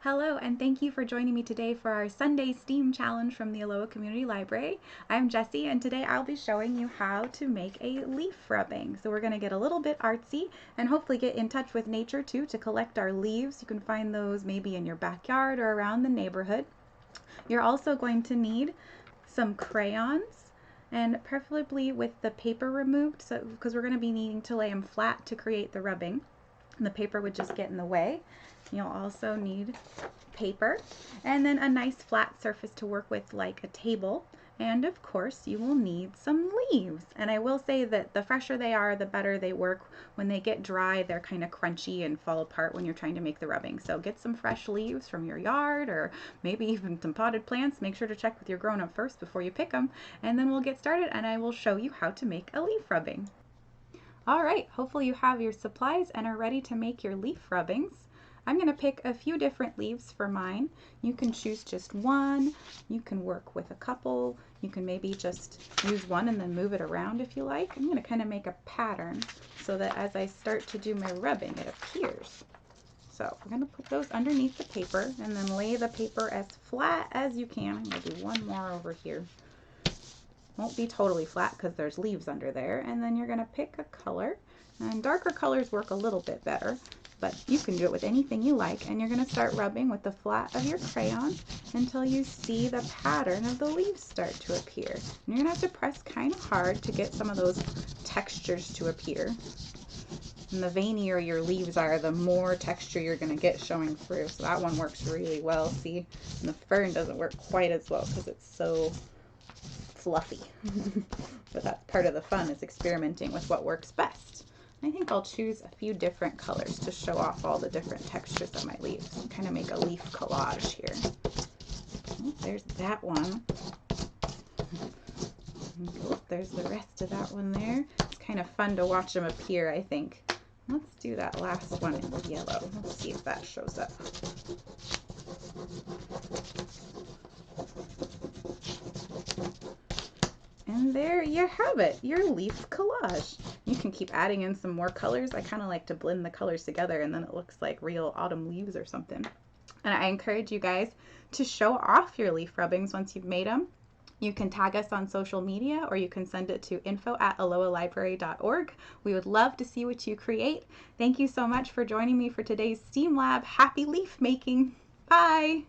Hello, and thank you for joining me today for our Sunday STEAM challenge from the Aloha Community Library. I'm Jessie, and today I'll be showing you how to make a leaf rubbing. So we're going to get a little bit artsy and hopefully get in touch with nature too to collect our leaves. You can find those maybe in your backyard or around the neighborhood. You're also going to need some crayons, and preferably with the paper removed, so because we're going to be needing to lay them flat to create the rubbing, and the paper would just get in the way. You'll also need paper and then a nice flat surface to work with like a table, and of course you will need some leaves. And I will say that the fresher they are, the better they work. When they get dry, they're kind of crunchy and fall apart when you're trying to make the rubbing. So get some fresh leaves from your yard or maybe even some potted plants. Make sure to check with your grown-up first before you pick them, and then we'll get started and I will show you how to make a leaf rubbing. All right, hopefully you have your supplies and are ready to make your leaf rubbings. I'm going to pick a few different leaves for mine. You can choose just one, you can work with a couple, you can maybe just use one and then move it around if you like. I'm going to kind of make a pattern so that as I start to do my rubbing it appears. So we're going to put those underneath the paper and then lay the paper as flat as you can. I'm going to do one more over here. Won't be totally flat because there's leaves under there. And then you're going to pick a color, and darker colors work a little bit better, but you can do it with anything you like. And you're going to start rubbing with the flat of your crayon until you see the pattern of the leaves start to appear. And you're going to have to press kind of hard to get some of those textures to appear. And the veinier your leaves are, the more texture you're going to get showing through. So that one works really well, see? And the fern doesn't work quite as well because it's so fluffy. But that's part of the fun, is experimenting with what works best. I think I'll choose a few different colors to show off all the different textures of my leaves. Kind of make a leaf collage here. Oh, there's that one. Oh, there's the rest of that one there. It's kind of fun to watch them appear, I think. Let's do that last one in yellow. Let's see if that shows up. And there you have it, your leaf collage. You can keep adding in some more colors. I kind of like to blend the colors together and then it looks like real autumn leaves or something. And I encourage you guys to show off your leaf rubbings once you've made them. You can tag us on social media or you can send it to info@aloalibrary.org. We would love to see what you create. Thank you so much for joining me for today's STEAM Lab. Happy leaf making. Bye.